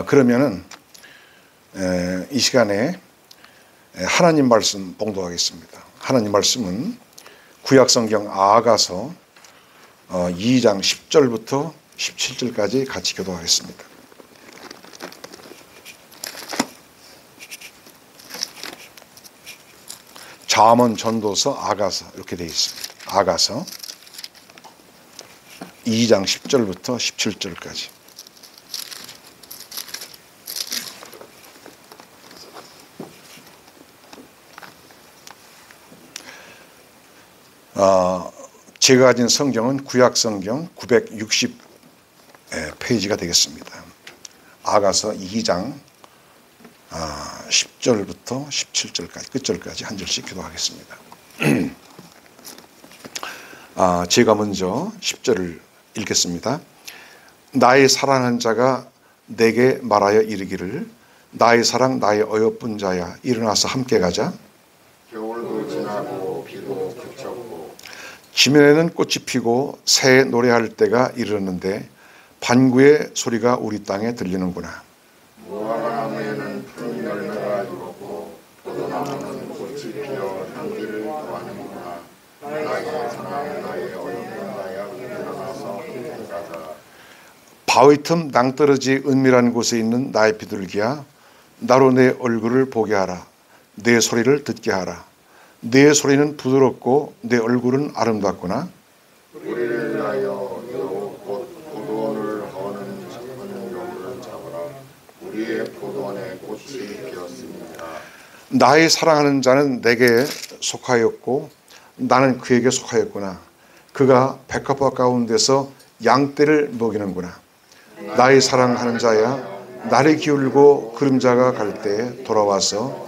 그러면은 이 시간에 하나님 말씀 봉독하겠습니다. 하나님 말씀은 구약성경 아가서 2장 10절부터 17절까지 같이 교독하겠습니다. 잠언, 전도서, 아가서 이렇게 되어 있습니다. 아가서 2장 10절부터 17절까지. 제가 가진 성경은 구약성경 960페이지가 되겠습니다. 아가서 2장 10절부터 17절까지 끝절까지 한 절씩 기도하겠습니다. 제가 먼저 10절을 읽겠습니다. 나의 사랑하는 자가 내게 말하여 이르기를 나의 사랑 나의 어여쁜 자야 일어나서 함께 가자. 겨울도 지나고 비도 그쳤고 지면에는 꽃이 피고 새 노래할 때가 이르렀는데 반구의 소리가 우리 땅에 들리는구나. 무화과나무에는 푸른 열매가 익었고 포도나무는 꽃이 피어 향기를 더하는구나. 나의 사랑 나의 어여쁜 자야 일어나서 함께 가자. 바위 틈 낭떠러지 은밀한 곳에 있는 나의 비둘기야 나로 내 얼굴을 보게 하라. 내 소리를 듣게 하라. 내 소리는 부드럽고 내 얼굴은 아름답구나. 우리를 위하여 포도원을 허는 작은 여우를 잡으라. 우리의 포도원에 꽃이 피었습니다. 나의 사랑하는 자는 내게 속하였고 나는 그에게 속하였구나. 그가 백합화 가운데서 양떼를 먹이는구나. 나의 사랑하는 자야 나를 기울고 그림자가 갈 때 돌아와서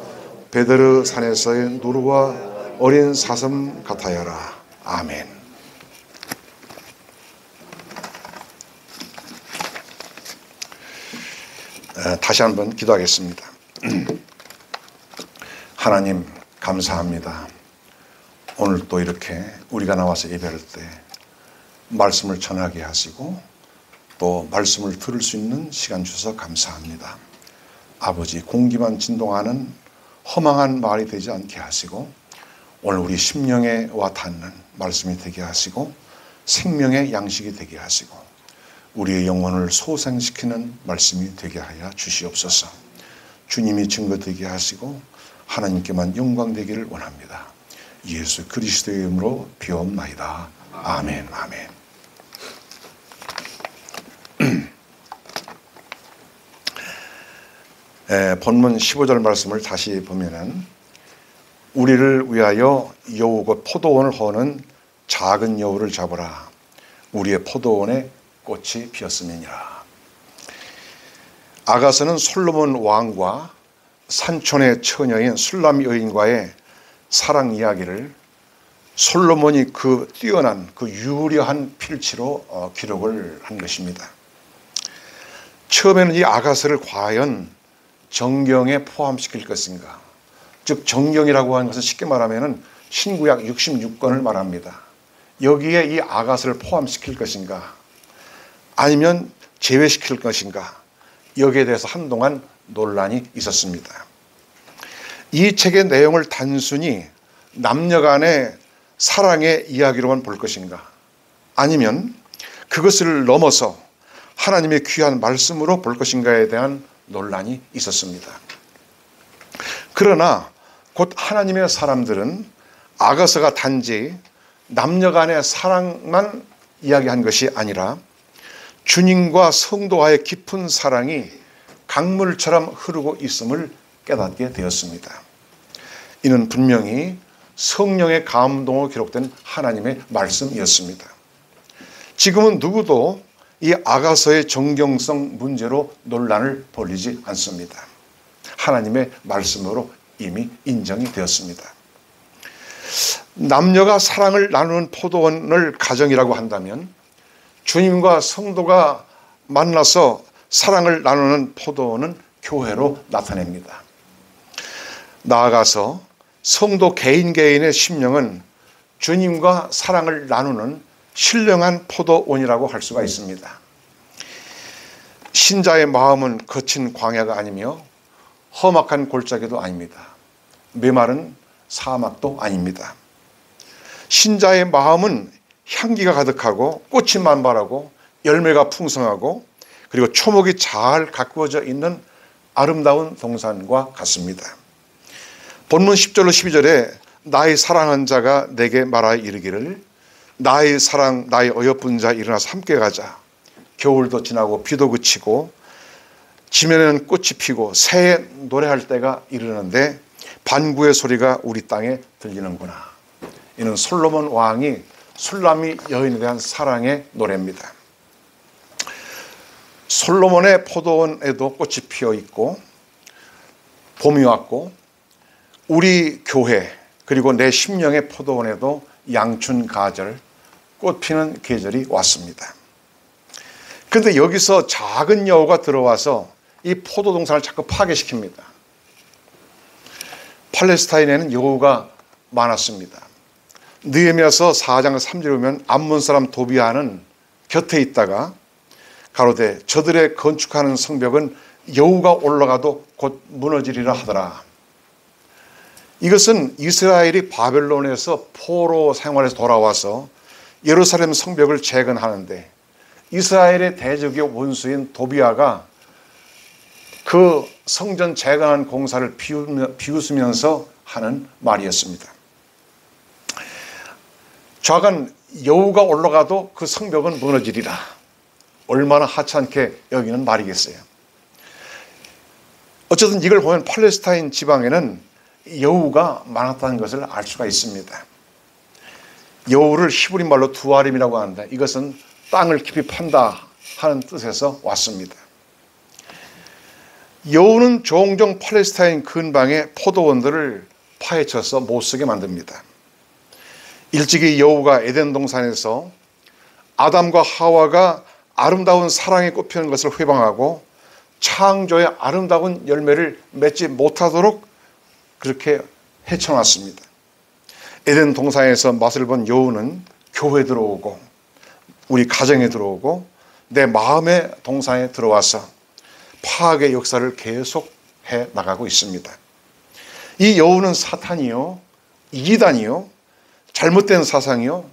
베드르 산에서의 누르와 어린 사슴 같아여라. 아멘. 다시 한번 기도하겠습니다. 하나님 감사합니다. 오늘 또 이렇게 우리가 나와서 예배할 때 말씀을 전하게 하시고 또 말씀을 들을 수 있는 시간 주셔서 감사합니다. 아버지 공기만 진동하는 허망한 말이 되지 않게 하시고 오늘 우리 심령에 와 닿는 말씀이 되게 하시고 생명의 양식이 되게 하시고 우리의 영혼을 소생시키는 말씀이 되게 하여 주시옵소서. 주님이 증거되게 하시고 하나님께만 영광 되기를 원합니다. 예수 그리스도의 이름으로 비옵나이다. 아멘. 아멘. 본문 15절 말씀을 다시 보면은 우리를 위하여 여우 곧 포도원을 허는 작은 여우를 잡으라. 우리의 포도원에 꽃이 피었음이니라. 아가서는 솔로몬 왕과 산촌의 처녀인 술람 여인과의 사랑 이야기를 솔로몬이 그 뛰어난 그 유려한 필치로 기록을 한 것입니다. 처음에는 이 아가서를 과연 정경에 포함시킬 것인가? 즉 정경이라고 하는 것은 쉽게 말하면 신구약 66권을 말합니다. 여기에 이 아가서를 포함시킬 것인가? 아니면 제외시킬 것인가? 여기에 대해서 한동안 논란이 있었습니다. 이 책의 내용을 단순히 남녀 간의 사랑의 이야기로만 볼 것인가? 아니면 그것을 넘어서 하나님의 귀한 말씀으로 볼 것인가에 대한 논란이 있었습니다. 그러나 곧 하나님의 사람들은 아가서가 단지 남녀 간의 사랑만 이야기한 것이 아니라 주님과 성도와의 깊은 사랑이 강물처럼 흐르고 있음을 깨닫게 되었습니다. 이는 분명히 성령의 감동으로 기록된 하나님의 말씀이었습니다. 지금은 누구도 이 아가서의 정경성 문제로 논란을 벌이지 않습니다. 하나님의 말씀으로 이미 인정이 되었습니다. 남녀가 사랑을 나누는 포도원을 가정이라고 한다면 주님과 성도가 만나서 사랑을 나누는 포도원은 교회로 나타냅니다. 나아가서 성도 개인의 심령은 주님과 사랑을 나누는 신령한 포도원이라고 할 수가 있습니다. 신자의 마음은 거친 광야가 아니며 험악한 골짜기도 아닙니다. 메마른 사막도 아닙니다. 신자의 마음은 향기가 가득하고 꽃이 만발하고 열매가 풍성하고 그리고 초목이 잘 가꾸어져 있는 아름다운 동산과 같습니다. 본문 10절로 12절에 나의 사랑하는 자가 내게 말하여 이르기를 나의 사랑 나의 어여쁜 자 일어나서 함께 가자. 겨울도 지나고 비도 그치고 지면에는 꽃이 피고 새해 노래할 때가 이르는데 반구의 소리가 우리 땅에 들리는구나. 이는 솔로몬 왕이 술람미 여인에 대한 사랑의 노래입니다. 솔로몬의 포도원에도 꽃이 피어 있고 봄이 왔고 우리 교회 그리고 내 심령의 포도원에도 양춘 가절 꽃 피는 계절이 왔습니다. 그런데 여기서 작은 여우가 들어와서 이 포도 동산을 자꾸 파괴시킵니다. 팔레스타인에는 여우가 많았습니다. 느헤미야서 4장 3절에 보면 암몬 사람 도비아는 곁에 있다가 가로되 저들의 건축하는 성벽은 여우가 올라가도 곧 무너지리라 하더라. 이것은 이스라엘이 바벨론에서 포로 생활에서 돌아와서 예루살렘 성벽을 재건하는데 이스라엘의 대적의 원수인 도비아가 그 성전 재건한 공사를 비웃으면서 하는 말이었습니다. 좌간 여우가 올라가도 그 성벽은 무너지리라. 얼마나 하찮게 여기는 말이겠어요. 어쨌든 이걸 보면 팔레스타인 지방에는 여우가 많았다는 것을 알 수가 있습니다. 여우를 히브리 말로 두아림이라고 하는데 이것은 땅을 깊이 판다 하는 뜻에서 왔습니다. 여우는 종종 팔레스타인 근방의 포도원들을 파헤쳐서 못쓰게 만듭니다. 일찍이 여우가 에덴 동산에서 아담과 하와가 아름다운 사랑에 꽃피는 것을 회방하고 창조의 아름다운 열매를 맺지 못하도록 그렇게 헤쳐놨습니다. 에덴 동산에서 맛을 본 여우는 교회에 들어오고 우리 가정에 들어오고 내 마음의 동산에 들어와서 파악의 역사를 계속해 나가고 있습니다. 이 여우는 사탄이요, 이단이요, 잘못된 사상이요,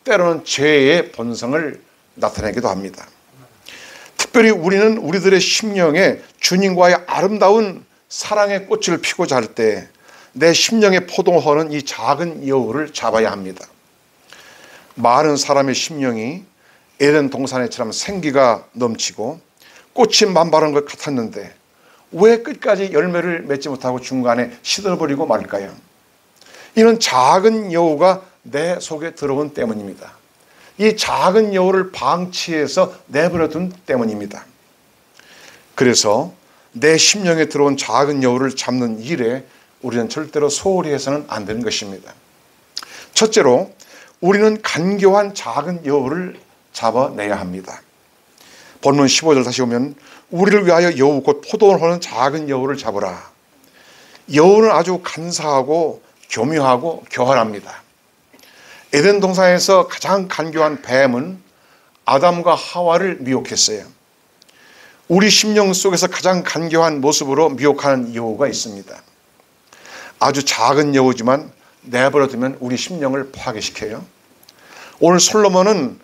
때로는 죄의 본성을 나타내기도 합니다. 특별히 우리는 우리들의 심령에 주님과의 아름다운 사랑의 꽃을 피고자 할 때 내 심령에 포동하는 이 작은 여우를 잡아야 합니다. 많은 사람의 심령이 에덴 동산에처럼 생기가 넘치고 꽃이 만발한 것 같았는데 왜 끝까지 열매를 맺지 못하고 중간에 시들어버리고 말까요? 이는 작은 여우가 내 속에 들어온 때문입니다. 이 작은 여우를 방치해서 내버려둔 때문입니다. 그래서 내 심령에 들어온 작은 여우를 잡는 일에 우리는 절대로 소홀히 해서는 안 되는 것입니다. 첫째로 우리는 간교한 작은 여우를 잡아내야 합니다. 본문 15절 다시 보면 우리를 위하여 여우 곧 포도원을 하는 작은 여우를 잡으라. 여우는 아주 간사하고 교묘하고 교활합니다. 에덴 동산에서 가장 간교한 뱀은 아담과 하와를 미혹했어요. 우리 심령 속에서 가장 간교한 모습으로 미혹하는 여우가 있습니다. 아주 작은 여우지만 내버려두면 우리 심령을 파괴시켜요. 오늘 솔로몬은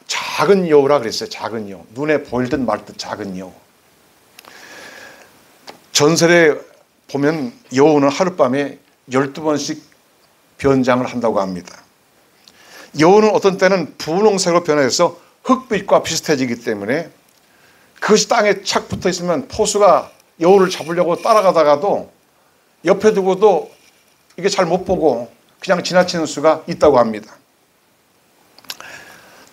작은 여우라 그랬어요. 작은 여우. 눈에 보일 듯 말 듯 작은 여우. 전설에 보면 여우는 하룻밤에 12번씩 변장을 한다고 합니다. 여우는 어떤 때는 분홍색으로 변해서 흑빛과 비슷해지기 때문에 그것이 땅에 착 붙어 있으면 포수가 여우를 잡으려고 따라가다가도 옆에 두고도 이게 잘 못 보고 그냥 지나치는 수가 있다고 합니다.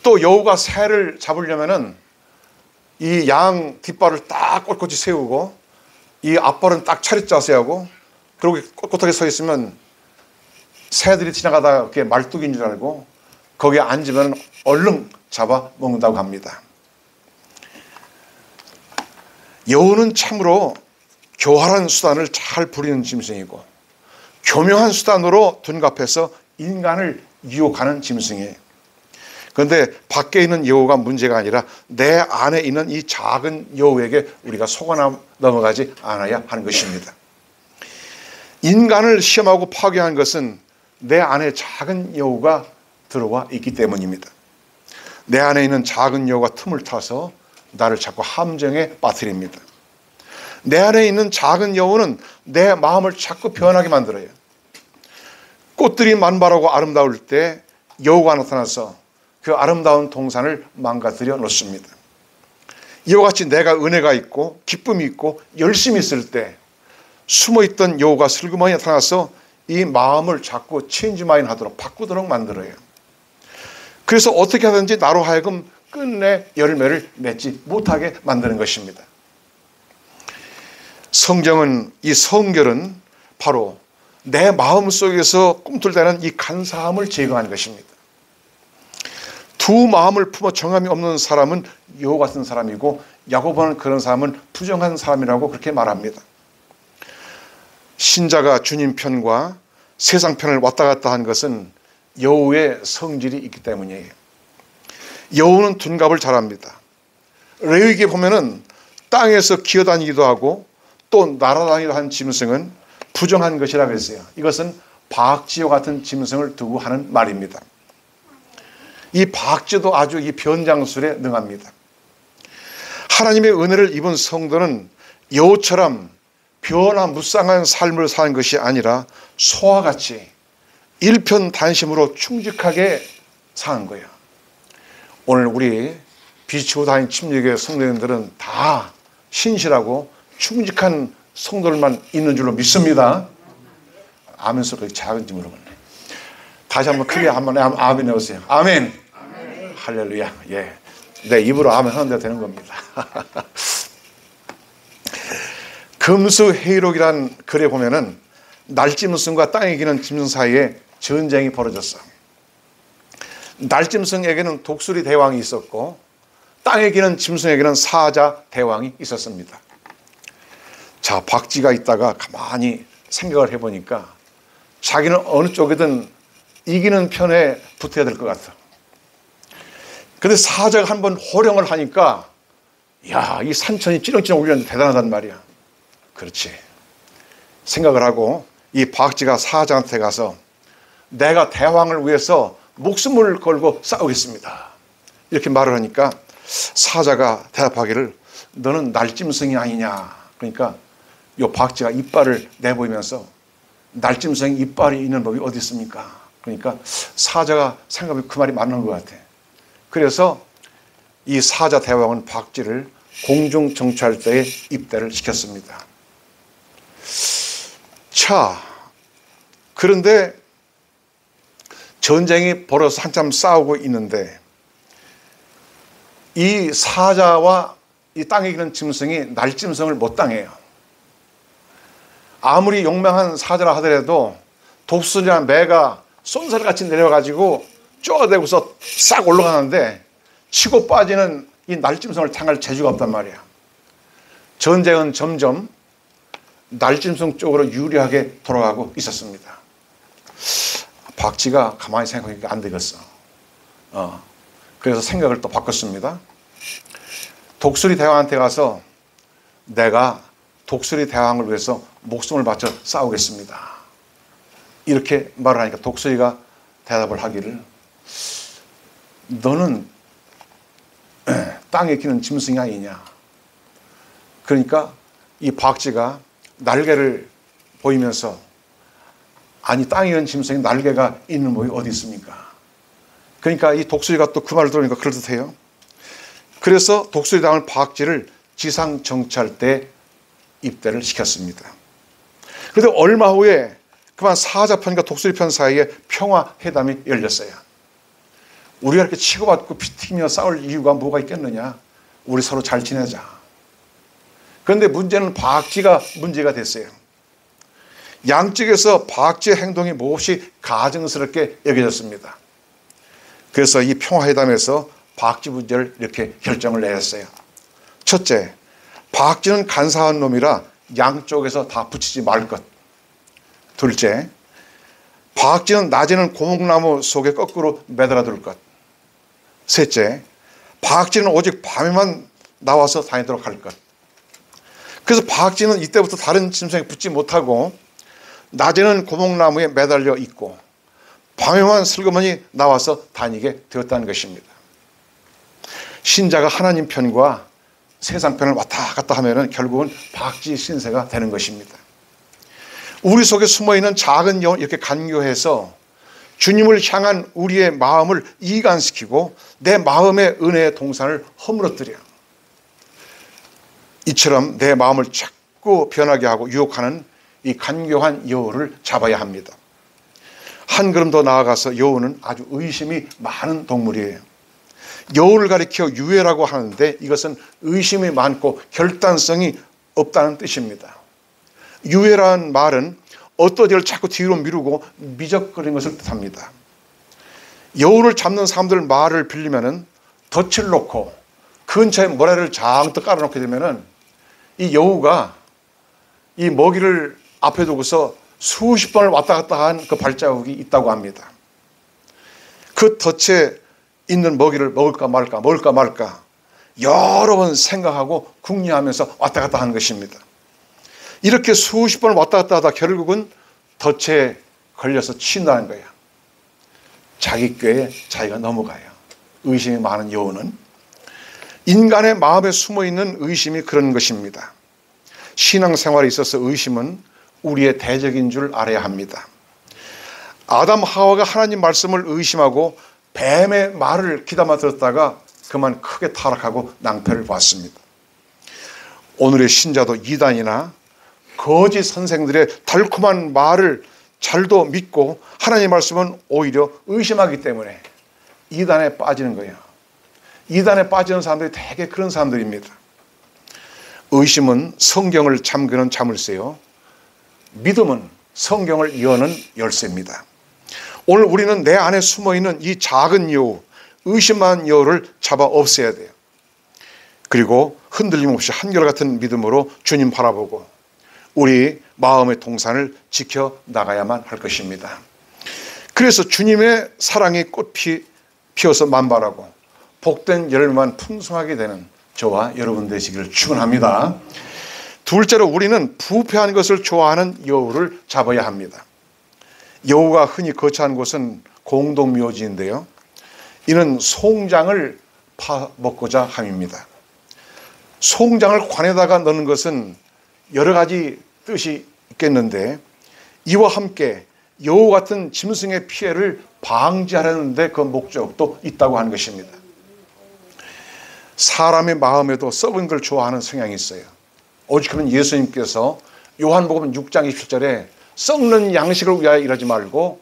또 여우가 새를 잡으려면은 이 양 뒷발을 딱 꼿꼿이 세우고 이 앞발은 딱 차렷 자세하고 그리고 꼿꼿하게 서 있으면 새들이 지나가다가 그게 말뚝인 줄 알고 거기에 앉으면 얼른 잡아 먹는다고 합니다. 여우는 참으로 교활한 수단을 잘 부리는 짐승이고 교묘한 수단으로 둔갑해서 인간을 유혹하는 짐승이에요. 그런데 밖에 있는 여우가 문제가 아니라 내 안에 있는 이 작은 여우에게 우리가 속아 넘어가지 않아야 하는 것입니다. 인간을 시험하고 파괴한 것은 내 안에 작은 여우가 들어와 있기 때문입니다. 내 안에 있는 작은 여우가 틈을 타서 나를 자꾸 함정에 빠뜨립니다. 내 안에 있는 작은 여우는 내 마음을 자꾸 변하게 만들어요. 꽃들이 만발하고 아름다울 때 여우가 나타나서 그 아름다운 동산을 망가뜨려 놓습니다. 이와 같이 내가 은혜가 있고 기쁨이 있고 열심히 있을 때 숨어있던 여우가 슬그머니 나타나서 이 마음을 자꾸 체인지 마인드 하도록 바꾸도록 만들어요. 그래서 어떻게 하든지 나로 하여금 끝내 열매를 맺지 못하게 만드는 것입니다. 성경은, 이 성결은 바로 내 마음속에서 꿈틀대는 이 간사함을 제거하는 것입니다. 두 마음을 품어 정함이 없는 사람은 여우 같은 사람이고, 야고보는 그런 사람은 부정한 사람이라고 그렇게 말합니다. 신자가 주님 편과 세상 편을 왔다 갔다 한 것은 여우의 성질이 있기 때문이에요. 여우는 둔갑을 잘합니다. 레위기에 보면은 땅에서 기어다니기도 하고 또 날아다니기도 한 짐승은 부정한 것이라고 했어요. 이것은 박쥐와 같은 짐승을 두고 하는 말입니다. 이 박쥐도 아주 이 변장술에 능합니다. 하나님의 은혜를 입은 성도는 여우처럼 변화무쌍한 삶을 사는 것이 아니라 소와 같이 일편단심으로 충직하게 사는 거예요. 오늘 우리 비치고 다닌 침례교회 성도님들은 다 신실하고 충직한 성도들만 있는 줄로 믿습니다. 아멘 소리 작은지 모르겠네. 다시 한번 크게 한번 아멘 해보세요. 아멘. 아멘. 할렐루야. 예, 내 입으로 아멘 하는 대로 되는 겁니다. 금수해이록이란 글에 보면은 날짐승과 땅에 기는 짐승 사이에 전쟁이 벌어졌어. 날짐승에게는 독수리 대왕이 있었고 땅에 기는 짐승에게는 사자 대왕이 있었습니다. 자, 박쥐가 있다가 가만히 생각을 해보니까 자기는 어느 쪽이든 이기는 편에 붙어야 될 것 같아. 근데 사자가 한번 호령을 하니까 야, 이 산천이 찌렁찌렁 울렸는데 대단하단 말이야. 그렇지. 생각을 하고 이 박쥐가 사자한테 가서 내가 대왕을 위해서 목숨을 걸고 싸우겠습니다, 이렇게 말을 하니까 사자가 대답하기를 너는 날짐승이 아니냐. 그러니까 이 박쥐가 이빨을 내보이면서 날짐승이 이빨이 있는 법이 어디 있습니까? 그러니까 사자가 생각하면 그 말이 맞는 것 같아. 그래서 이 사자 대왕은 박쥐를 공중정찰대에 입대를 시켰습니다. 자, 그런데 전쟁이 벌어서 한참 싸우고 있는데 이 사자와 이 땅에 기는 짐승이 날짐승을 못 당해요. 아무리 용맹한 사자라 하더라도 독수리나 매가 쏜살같이 내려가지고 쪼아대고서 싹 올라가는데 치고 빠지는 이 날짐승을 당할 재주가 없단 말이야. 전쟁은 점점 날짐승 쪽으로 유리하게 돌아가고 있었습니다. 박쥐가 가만히 생각하니까 안 되겠어. 그래서 생각을 또 바꿨습니다. 독수리 대왕한테 가서 내가 독수리 대왕을 위해서 목숨을 바쳐 싸우겠습니다, 이렇게 말을 하니까 독수리가 대답을 하기를 너는 땅에 기는 짐승이 아니냐. 그러니까 이 박쥐가 날개를 보이면서 아니 땅에 있는 짐승이 날개가 있는 법이 어디 있습니까? 그러니까 이 독수리가 또 그 말을 들으니까 그럴듯해요. 그래서 독수리 당한 박쥐를 지상정찰대에 입대를 시켰습니다. 그런데 얼마 후에 그만 사자 편과 독수리 편 사이에 평화회담이 열렸어요. 우리가 이렇게 치고받고 피튀기며 싸울 이유가 뭐가 있겠느냐. 우리 서로 잘 지내자. 그런데 문제는 박쥐가 문제가 됐어요. 양측에서 박쥐의 행동이 몹시 가증스럽게 여겨졌습니다. 그래서 이 평화회담에서 박쥐 문제를 이렇게 결정을 내렸어요. 첫째, 박쥐는 간사한 놈이라 양쪽에서 다 붙이지 말 것. 둘째, 박쥐는 낮에는 고목나무 속에 거꾸로 매달아 둘 것. 셋째, 바악지는 오직 밤에만 나와서 다니도록 할 것. 그래서 바악지는 이때부터 다른 짐승에 붙지 못하고 낮에는 고목나무에 매달려 있고 밤에만 슬그머니 나와서 다니게 되었다는 것입니다. 신자가 하나님 편과 세상 편을 왔다 갔다 하면 결국은 바악지 신세가 되는 것입니다. 우리 속에 숨어있는 작은 영을 이렇게 간교해서 주님을 향한 우리의 마음을 이간시키고 내 마음의 은혜의 동산을 허물어뜨려 이처럼 내 마음을 자꾸 변하게 하고 유혹하는 이 간교한 여우를 잡아야 합니다. 한 걸음 더 나아가서 여우는 아주 의심이 많은 동물이에요. 여우를 가리켜 유해라고 하는데 이것은 의심이 많고 결단성이 없다는 뜻입니다. 유해라는 말은 어떤 일을 자꾸 뒤로 미루고 미적거리는 것을 뜻합니다. 여우를 잡는 사람들 말을 빌리면은 덫을 놓고 근처에 모래를 장뜩 깔아놓게 되면은 이 여우가 이 먹이를 앞에 두고서 수십 번을 왔다 갔다 한 그 발자국이 있다고 합니다. 그 덫에 있는 먹이를 먹을까 말까 여러 번 생각하고 궁리하면서 왔다 갔다 하는 것입니다. 이렇게 수십 번을 왔다 갔다 하다 결국은 덫에 걸려서 친다는 거예요. 자기 꾀에 자기가 넘어가요. 의심이 많은 여우는 인간의 마음에 숨어있는 의심이 그런 것입니다. 신앙생활에 있어서 의심은 우리의 대적인 줄 알아야 합니다. 아담 하와가 하나님 말씀을 의심하고 뱀의 말을 귀담아 들었다가 그만 크게 타락하고 낭패를 봤습니다. 오늘의 신자도 이단이나 거짓 선생들의 달콤한 말을 잘도 믿고 하나님 말씀은 오히려 의심하기 때문에 이단에 빠지는 거예요. 이단에 빠지는 사람들이 대개 그런 사람들입니다. 의심은 성경을 잠그는 자물쇠요, 믿음은 성경을 여는 열쇠입니다. 오늘 우리는 내 안에 숨어있는 이 작은 여우, 의심한 여우를 잡아 없애야 돼요. 그리고 흔들림 없이 한결같은 믿음으로 주님 바라보고 우리 마음의 동산을 지켜나가야만 할 것입니다. 그래서 주님의 사랑의 꽃이 피어서 만발하고 복된 열매만 풍성하게 되는 저와 여러분 되시기를 축원합니다. 둘째로 우리는 부패한 것을 좋아하는 여우를 잡아야 합니다. 여우가 흔히 거처한 곳은 공동묘지인데요, 이는 송장을 파먹고자 함입니다. 송장을 관에다가 넣는 것은 여러 가지 뜻이 있겠는데 이와 함께 여우 같은 짐승의 피해를 방지하려는 데 그 목적도 있다고 하는 것입니다. 사람의 마음에도 썩은 걸 좋아하는 성향이 있어요. 오직하면 예수님께서 요한복음 6장 27절에 썩는 양식을 위하여 일하지 말고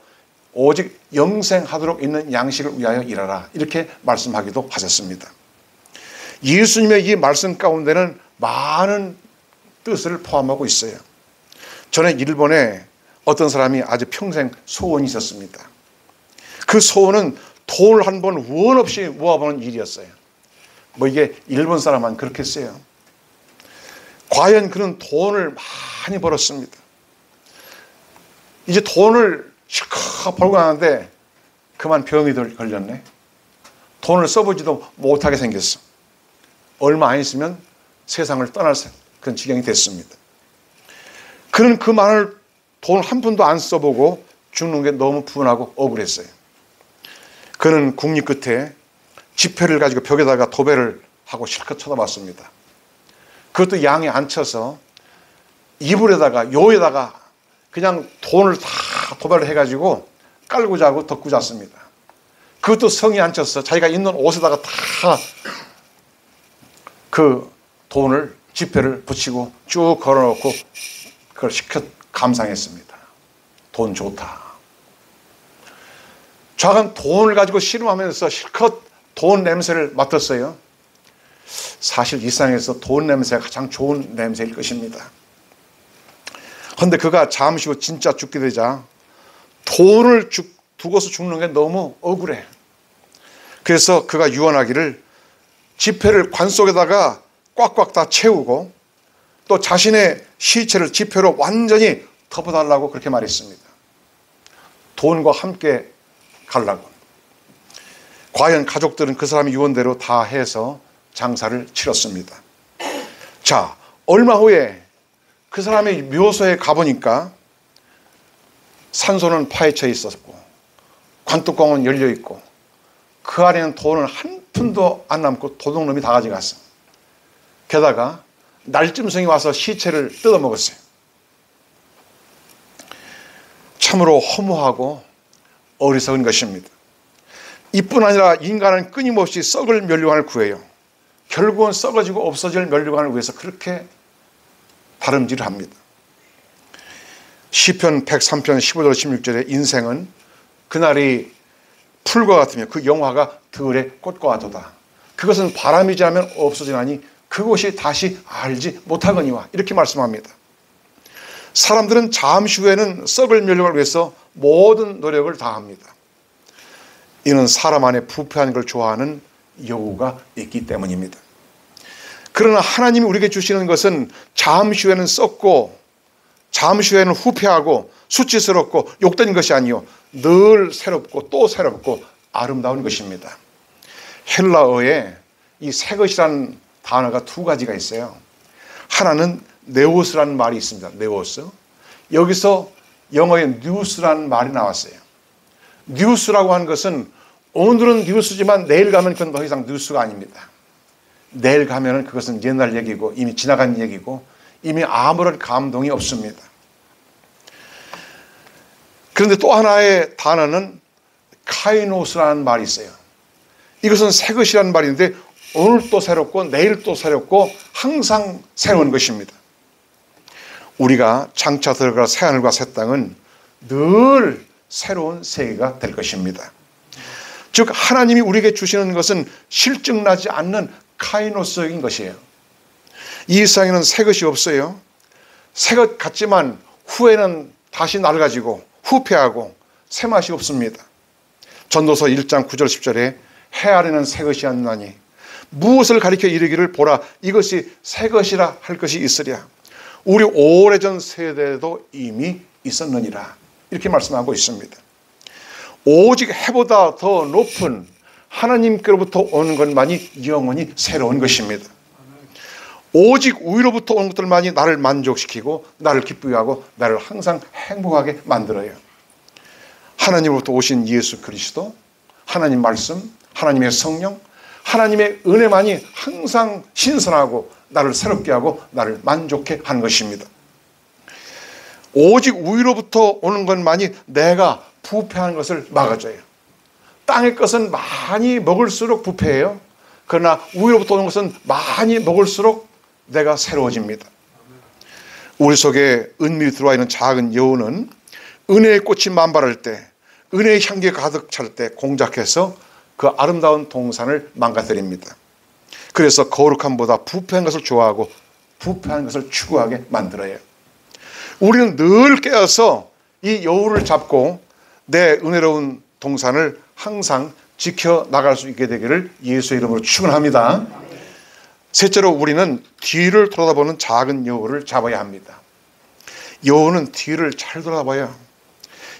오직 영생하도록 있는 양식을 위하여 일하라, 이렇게 말씀하기도 하셨습니다. 예수님의 이 말씀 가운데는 많은 뜻을 포함하고 있어요. 전에 일본에 어떤 사람이 아주 평생 소원이 있었습니다. 그 소원은 돈을 한 번 원 없이 모아보는 일이었어요. 뭐 이게 일본 사람만 그렇게 했어요. 과연 그는 돈을 많이 벌었습니다. 이제 돈을 실컷 벌고 나는데 그만 병이 걸렸네. 돈을 써보지도 못하게 생겼어. 얼마 안 있으면 세상을 떠날 그런 지경이 됐습니다. 그는 그 많은 돈 한 푼도 안 써보고 죽는 게 너무 분하고 억울했어요. 그는 국리 끝에 지폐를 가지고 벽에다가 도배를 하고 실컷 쳐다봤습니다. 그것도 양에 안 쳐서 이불에다가 요에다가 그냥 돈을 다 도배를 해가지고 깔고 자고 덮고 잤습니다. 그것도 성이 안 쳤어. 자기가 입는 옷에다가 다 그 돈을 지폐를 붙이고 쭉 걸어놓고 그걸 실컷 감상했습니다. 돈 좋다. 좌간 돈을 가지고 씨름하면서 실컷 돈 냄새를 맡았어요. 사실 이 세상에서 돈 냄새가 가장 좋은 냄새일 것입니다. 그런데 그가 잠시 후 진짜 죽게 되자 돈을 두고서 죽는 게 너무 억울해. 그래서 그가 유언하기를 지폐를 관 속에다가 꽉꽉 다 채우고 또 자신의 시체를 지폐로 완전히 덮어달라고 그렇게 말했습니다. 돈과 함께 가려고. 과연 가족들은 그 사람의 유언대로 다 해서 장사를 치렀습니다. 자, 얼마 후에 그 사람의 묘소에 가보니까 산소는 파헤쳐 있었고 관뚜껑은 열려 있고 그 안에는 돈은 한 푼도 안 남고 도둑놈이 다 가져갔어. 게다가 날짐승이 와서 시체를 뜯어먹었어요. 참으로 허무하고 어리석은 것입니다. 이뿐 아니라 인간은 끊임없이 썩을 멸류관을 구해요. 결국은 썩어지고 없어질 멸류관을 위해서 그렇게 다름질을 합니다. 시편 103편 15절 16절에 인생은 그날이 풀과 같으며 그 영화가 들의 꽃과 같도다. 그것은 바람이 지나면 없어지나니 그것이 다시 알지 못하거니와, 이렇게 말씀합니다. 사람들은 잠시 후에는 썩을 멸류관을 위해서 모든 노력을 다합니다. 이는 사람 안에 부패한 걸 좋아하는 여우가 있기 때문입니다. 그러나 하나님이 우리에게 주시는 것은 잠시 후에는 썩고 잠시 후에는 후패하고 수치스럽고 욕된 것이 아니요 늘 새롭고 또 새롭고 아름다운 것입니다. 헬라어에 이 새 것이라는 단어가 두 가지가 있어요. 하나는 네오스라는 말이 있습니다. 네오스. 여기서 영어의 뉴스라는 말이 나왔어요. 뉴스라고 하는 것은 오늘은 뉴스지만 내일 가면 그건 더 이상 뉴스가 아닙니다. 내일 가면 그것은 옛날 얘기고 이미 지나간 얘기고 이미 아무런 감동이 없습니다. 그런데 또 하나의 단어는 카이노스라는 말이 있어요. 이것은 새 것이라는 말인데 오늘 또 새롭고 내일 또 새롭고 항상 새로운 것입니다. 우리가 장차 들어갈 새하늘과 새 땅은 늘 새로운 세계가 될 것입니다. 즉 하나님이 우리에게 주시는 것은 실증나지 않는 카이노스적인 것이에요. 이 세상에는 새 것이 없어요. 새 것 같지만 후에는 다시 낡아지고 후패하고 새 맛이 없습니다. 전도서 1장 9절 10절에 해 아래는 새 것이 안나니 무엇을 가리켜 이르기를 보라 이것이 새 것이라 할 것이 있으랴. 우리 오래전 세대에도 이미 있었느니라. 이렇게 말씀하고 있습니다. 오직 해보다 더 높은 하나님께로부터 오는 것만이 영원히 새로운 것입니다. 오직 위로부터 오는 것들만이 나를 만족시키고 나를 기쁘게 하고 나를 항상 행복하게 만들어요. 하나님으로부터 오신 예수 그리스도, 하나님 말씀, 하나님의 성령, 하나님의 은혜만이 항상 신선하고 나를 새롭게 하고 나를 만족해 하는 것입니다. 오직 위로부터 오는 것만이 내가 부패하는 것을 막아줘요. 땅의 것은 많이 먹을수록 부패해요. 그러나 위로부터 오는 것은 많이 먹을수록 내가 새로워집니다. 우리 속에 은밀히 들어와 있는 작은 여우는 은혜의 꽃이 만발할 때, 은혜의 향기가 가득 찰 때 공작해서 그 아름다운 동산을 망가뜨립니다. 그래서 거룩함보다 부패한 것을 좋아하고 부패한 것을 추구하게 만들어요. 우리는 늘 깨어서 이 여우를 잡고 내 은혜로운 동산을 항상 지켜나갈 수 있게 되기를 예수의 이름으로 축원합니다. 셋째로 우리는 뒤를 돌아다보는 작은 여우를 잡아야 합니다. 여우는 뒤를 잘 돌아봐요.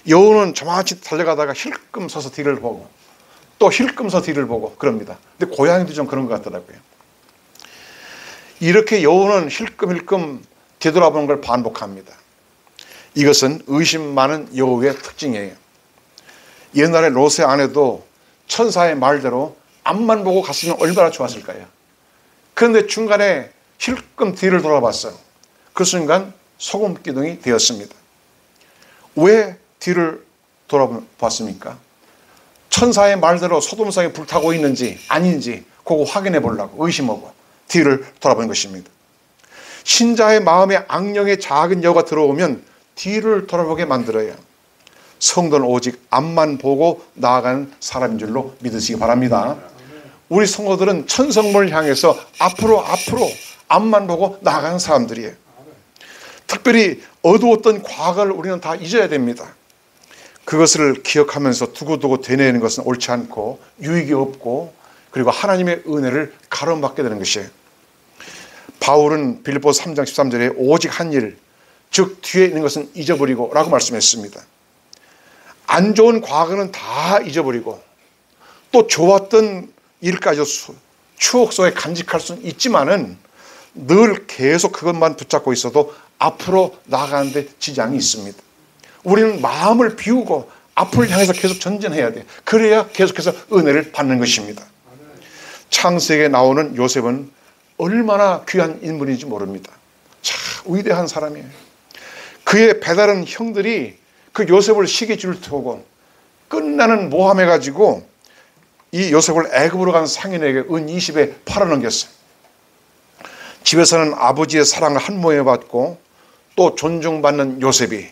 여우는 저만치 달려가다가 힐끔 서서 뒤를 보고 또 힐끔 서 뒤를 보고 그럽니다. 근데 고양이도 좀 그런 것 같더라고요. 이렇게 여우는 힐끔힐끔 뒤돌아보는 걸 반복합니다. 이것은 의심 많은 여우의 특징이에요. 옛날에 롯의 아내도 천사의 말대로 앞만 보고 갔으면 얼마나 좋았을까요? 그런데 중간에 힐끔 뒤를 돌아봤어요. 그 순간 소금 기둥이 되었습니다. 왜 뒤를 돌아봤습니까? 천사의 말대로 소돔성에 불타고 있는지 아닌지 그거 확인해 보려고 의심하고 뒤를 돌아보는 것입니다. 신자의 마음에 악령의 작은 여우가 들어오면 뒤를 돌아보게 만들어요. 성도는 오직 앞만 보고 나아가는 사람인 줄로 믿으시기 바랍니다. 우리 성도들은 천성문을 향해서 앞으로 앞만 보고 나아가는 사람들이에요. 특별히 어두웠던 과거를 우리는 다 잊어야 됩니다. 그것을 기억하면서 두고두고 되뇌는 것은 옳지 않고 유익이 없고 그리고 하나님의 은혜를 가로막게 되는 것이에요. 바울은 빌립보서 3장 13절에 오직 한 일, 즉 뒤에 있는 것은 잊어버리고 라고 말씀했습니다. 안 좋은 과거는 다 잊어버리고 또 좋았던 일까지 추억 속에 간직할 수는 있지만은 늘 계속 그것만 붙잡고 있어도 앞으로 나아가는데 지장이 있습니다. 우리는 마음을 비우고 앞을 향해서 계속 전진해야 돼요. 그래야 계속해서 은혜를 받는 것입니다. 창세기에 나오는 요셉은 얼마나 귀한 인물인지 모릅니다. 참 위대한 사람이에요. 그의 배다른 형들이 그 요셉을 시기줄 두고 끝나는 모함해 가지고 이 요셉을 애굽으로 간 상인에게 은 20에 팔아넘겼어요. 집에서는 아버지의 사랑을 한 모에 받고 또 존중받는 요셉이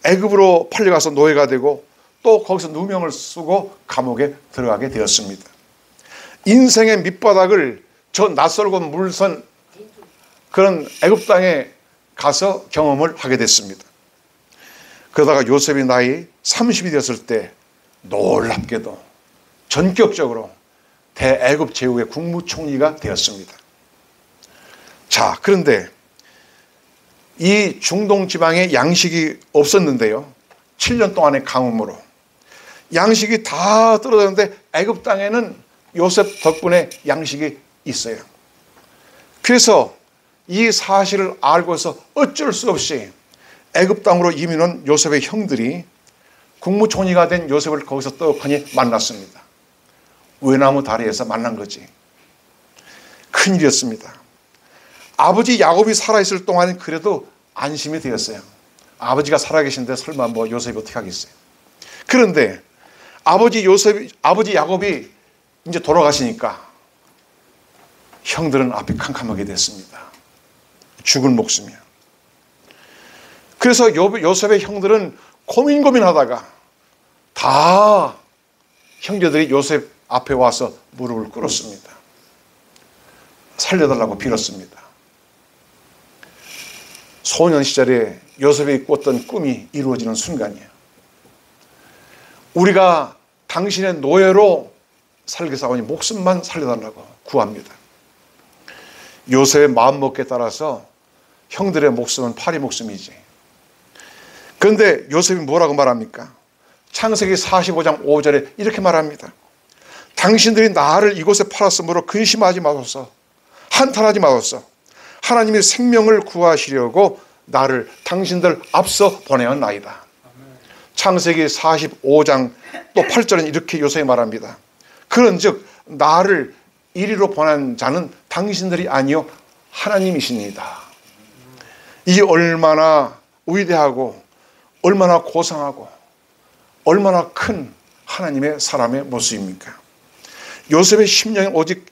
애굽으로 팔려가서 노예가 되고 또 거기서 누명을 쓰고 감옥에 들어가게 되었습니다. 인생의 밑바닥을 저 낯설고 물선 그런 애굽 땅에 가서 경험을 하게 됐습니다. 그러다가 요셉이 나이 30이 되었을 때 놀랍게도 전격적으로 대애굽 제국의 국무총리가 되었습니다. 자, 그런데 이 중동 지방에 양식이 없었는데요. 7년 동안의 가뭄으로 양식이 다 떨어졌는데 애굽 땅에는 요셉 덕분에 양식이 있어요. 그래서 이 사실을 알고서 어쩔 수 없이 애굽 땅으로 이민 온 요셉의 형들이 국무총리가 된 요셉을 거기서 떡하니 만났습니다. 외나무 다리에서 만난 거지. 큰일이었습니다. 아버지 야곱이 살아있을 동안은 그래도 안심이 되었어요. 아버지가 살아계신데 설마 뭐 요셉이 어떻게 하겠어요. 그런데 아버지 야곱이 이제 돌아가시니까 형들은 앞이 캄캄하게 됐습니다. 죽을 목숨이야. 그래서 요셉의 형들은 고민하다가 다 형제들이 요셉 앞에 와서 무릎을 꿇었습니다. 살려달라고 빌었습니다. 소년 시절에 요셉이 꿨던 꿈이 이루어지는 순간이에요. 우리가 당신의 노예로 살게 사오니 목숨만 살려달라고 구합니다. 요셉의 마음먹기에 따라서 형들의 목숨은 파리 목숨이지. 그런데 요셉이 뭐라고 말합니까? 창세기 45장 5절에 이렇게 말합니다. 당신들이 나를 이곳에 팔았으므로 근심하지 마소서, 한탄하지 마소서. 하나님이 생명을 구하시려고 나를 당신들 앞서 보내었나이다. 창세기 45장 또 8절은 이렇게 요셉이 말합니다. 그런즉 나를 이리로 보낸 자는 당신들이 아니요 하나님이십니다. 이게 얼마나 위대하고 얼마나 고상하고 얼마나 큰 하나님의 사람의 모습입니까? 요셉의 심령에 오직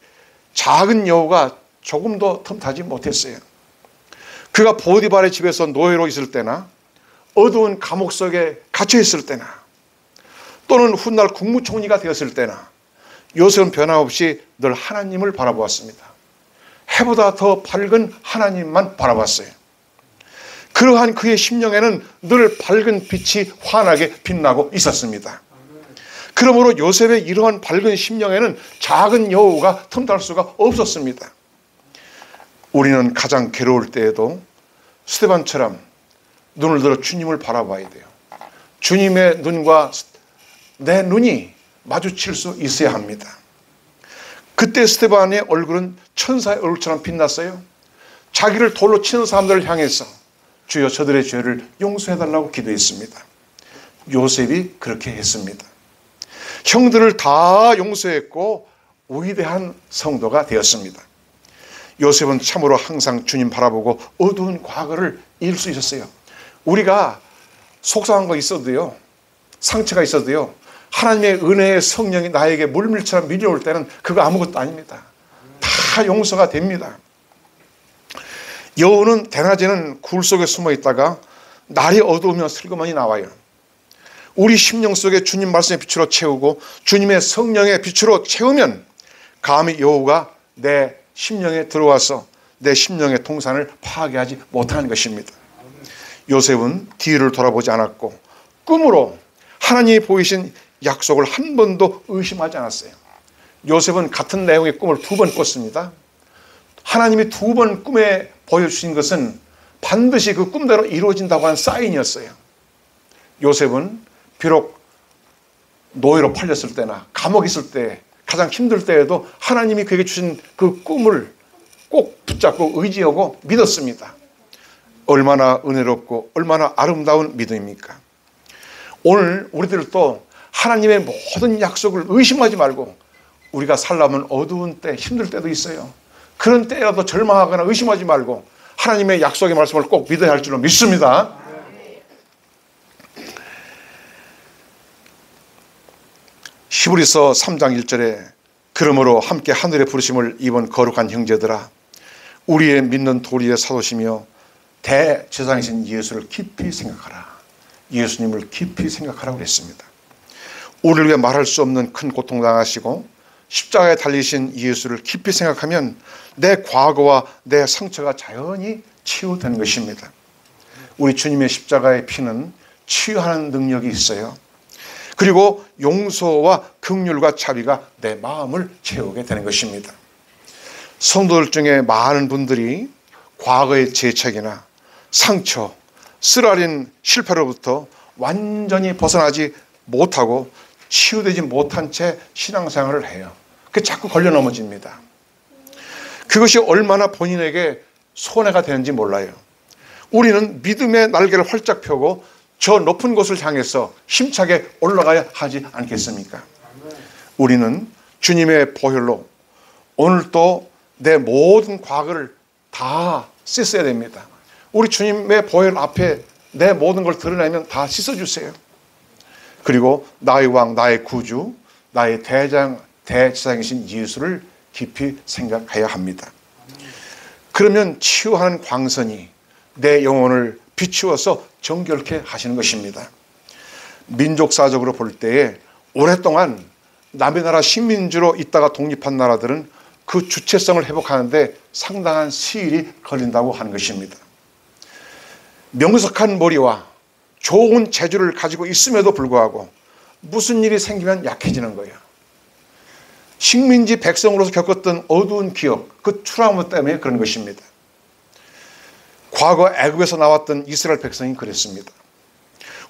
작은 여우가 조금도 틈타지 못했어요. 그가 보디발의 집에서 노예로 있을 때나 어두운 감옥 속에 갇혀 있을 때나 또는 훗날 국무총리가 되었을 때나 요셉은 변함없이 늘 하나님을 바라보았습니다. 해보다 더 밝은 하나님만 바라봤어요. 그러한 그의 심령에는 늘 밝은 빛이 환하게 빛나고 있었습니다. 그러므로 요셉의 이러한 밝은 심령에는 작은 여우가 틈탈 수가 없었습니다. 우리는 가장 괴로울 때에도 스데반처럼 눈을 들어 주님을 바라봐야 돼요. 주님의 눈과 내 눈이 마주칠 수 있어야 합니다. 그때 스데반의 얼굴은 천사의 얼굴처럼 빛났어요. 자기를 돌로 치는 사람들을 향해서 주여 저들의 죄를 용서해달라고 기도했습니다. 요셉이 그렇게 했습니다. 형들을 다 용서했고 위대한 성도가 되었습니다. 요셉은 참으로 항상 주님 바라보고 어두운 과거를 잃을 수 있었어요. 우리가 속상한 거 있어도요, 상처가 있어도요, 하나님의 은혜의 성령이 나에게 물밀처럼 밀려올 때는 그거 아무것도 아닙니다. 다 용서가 됩니다. 여우는 대낮에는 굴 속에 숨어 있다가 날이 어두우면 슬그머니 나와요. 우리 심령 속에 주님 말씀의 빛으로 채우고 주님의 성령의 빛으로 채우면 감히 여우가 내 심령에 들어와서 내 심령의 동산을 파괴하지 못하는 것입니다. 요셉은 뒤를 돌아보지 않았고 꿈으로 하나님이 보이신 약속을 한 번도 의심하지 않았어요. 요셉은 같은 내용의 꿈을 2번 꿨습니다. 하나님이 2번 꿈에 보여주신 것은 반드시 그 꿈대로 이루어진다고 하는 사인이었어요. 요셉은 비록 노예로 팔렸을 때나 감옥에 있을 때 가장 힘들 때에도 하나님이 그에게 주신 그 꿈을 꼭 붙잡고 의지하고 믿었습니다. 얼마나 은혜롭고 얼마나 아름다운 믿음입니까? 오늘 우리들도 하나님의 모든 약속을 의심하지 말고, 우리가 살려면 어두운 때, 힘들 때도 있어요. 그런 때라도 절망하거나 의심하지 말고 하나님의 약속의 말씀을 꼭 믿어야 할 줄로 믿습니다. 히브리서 3장 1절에 그러므로 함께 하늘의 부르심을 입은 거룩한 형제들아, 우리의 믿는 도리의 사도시며 대제사장이신 예수를 깊이 생각하라. 예수님을 깊이 생각하라고 했습니다. 우리를 위해 말할 수 없는 큰 고통 당하시고 십자가에 달리신 예수를 깊이 생각하면 내 과거와 내 상처가 자연히 치유되는 것입니다. 우리 주님의 십자가의 피는 치유하는 능력이 있어요. 그리고 용서와 긍휼과 자비가 내 마음을 채우게 되는 것입니다. 성도들 중에 많은 분들이 과거의 죄책이나 상처, 쓰라린 실패로부터 완전히 벗어나지 못하고 치유되지 못한 채 신앙생활을 해요. 그게 자꾸 걸려 넘어집니다. 그것이 얼마나 본인에게 손해가 되는지 몰라요. 우리는 믿음의 날개를 활짝 펴고 저 높은 곳을 향해서 힘차게 올라가야 하지 않겠습니까? 우리는 주님의 보혈로 오늘도 내 모든 과거를 다 씻어야 됩니다. 우리 주님의 보혈 앞에 내 모든 걸 드러내면 다 씻어주세요. 그리고 나의 왕, 나의 구주, 나의 대제사장이신 예수를 깊이 생각해야 합니다. 그러면 치유하는 광선이 내 영혼을 비추어서 정결케 하시는 것입니다. 민족사적으로 볼 때에 오랫동안 남의 나라 식민지로 있다가 독립한 나라들은 그 주체성을 회복하는데 상당한 시일이 걸린다고 하는 것입니다. 명석한 머리와 좋은 재주를 가지고 있음에도 불구하고 무슨 일이 생기면 약해지는 거예요. 식민지 백성으로서 겪었던 어두운 기억, 그 트라우마 때문에 그런 것입니다. 과거 애굽에서 나왔던 이스라엘 백성이 그랬습니다.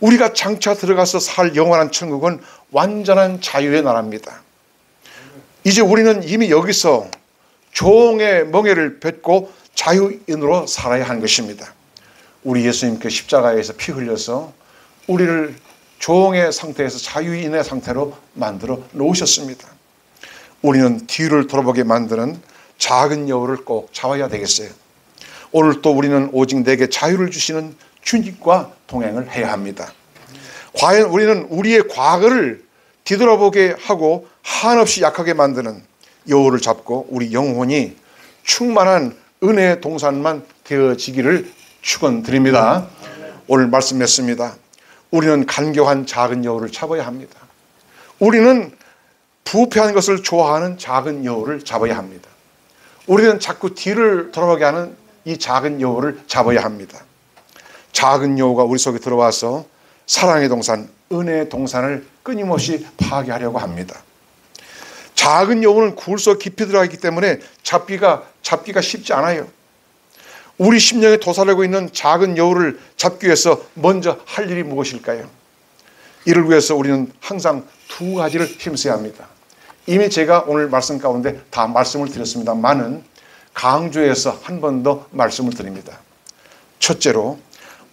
우리가 장차 들어가서 살 영원한 천국은 완전한 자유의 나라입니다. 이제 우리는 이미 여기서 종의 멍에를 뱉고 자유인으로 살아야 하는 것입니다. 우리 예수님께 십자가에서 피 흘려서 우리를 종의 상태에서 자유인의 상태로 만들어 놓으셨습니다. 우리는 뒤를 돌아보게 만드는 작은 여우를 꼭 잡아야 되겠어요. 오늘 또 우리는 오직 내게 자유를 주시는 주님과 동행을 해야 합니다. 과연 우리는 우리의 과거를 뒤돌아보게 하고 한없이 약하게 만드는 여우를 잡고 우리 영혼이 충만한 은혜의 동산만 되어지기를 축원드립니다. 오늘 말씀했습니다. 우리는 간교한 작은 여우를 잡아야 합니다. 우리는 부패한 것을 좋아하는 작은 여우를 잡아야 합니다. 우리는 자꾸 뒤를 돌아보게 하는 이 작은 여우를 잡아야 합니다. 작은 여우가 우리 속에 들어와서 사랑의 동산, 은혜의 동산을 끊임없이 파괴하려고 합니다. 작은 여우는 굴 속 깊이 들어가 있기 때문에 잡기가 쉽지 않아요. 우리 심령에 도사리고 있는 작은 여우를 잡기 위해서 먼저 할 일이 무엇일까요? 이를 위해서 우리는 항상 두 가지를 힘써야 합니다. 이미 제가 오늘 말씀 가운데 다 말씀을 드렸습니다만은 강조해서 한 번 더 말씀을 드립니다. 첫째로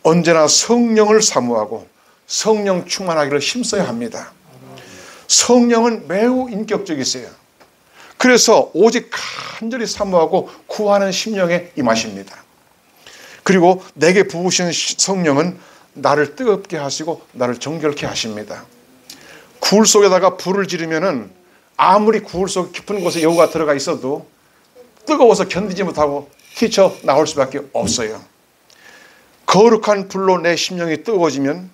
언제나 성령을 사모하고 성령 충만하기를 힘써야 합니다. 성령은 매우 인격적이세요. 그래서 오직 간절히 사모하고 구하는 심령에 임하십니다. 그리고 내게 부으신 성령은 나를 뜨겁게 하시고 나를 정결케 하십니다. 굴 속에다가 불을 지르면은 아무리 굴 속 깊은 곳에 여우가 들어가 있어도 뜨거워서 견디지 못하고 튀쳐 나올 수밖에 없어요. 거룩한 불로 내 심령이 뜨거워지면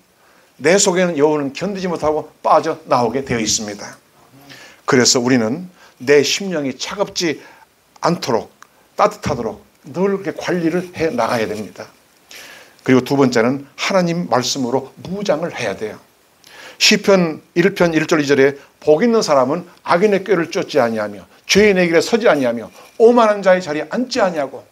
내 속에는 여우는 견디지 못하고 빠져나오게 되어 있습니다. 그래서 우리는 내 심령이 차갑지 않도록 따뜻하도록 늘 이렇게 관리를 해 나가야 됩니다. 그리고 두 번째는 하나님 말씀으로 무장을 해야 돼요. 시편 1편 1절 2절에 복 있는 사람은 악인의 꾀를 쫓지 아니하며 죄인의 길에 서지 아니하며 오만한 자의 자리에 앉지 아니하고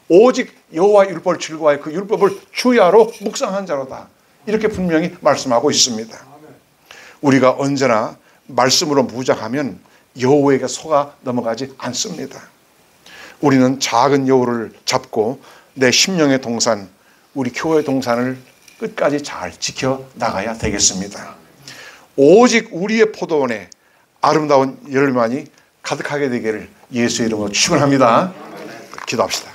오직 여호와의 율법을 즐거워하여 그 율법을 주야로 묵상한 자로다. 이렇게 분명히 말씀하고 있습니다. 우리가 언제나 말씀으로 무장하면 여호와에게 속아 넘어가지 않습니다. 우리는 작은 여호를 잡고 내 심령의 동산, 우리 교회 동산을 끝까지 잘 지켜나가야 되겠습니다. 오직 우리의 포도원에 아름다운 열매만이 가득하게 되기를 예수의 이름으로 축원합니다. 기도합시다.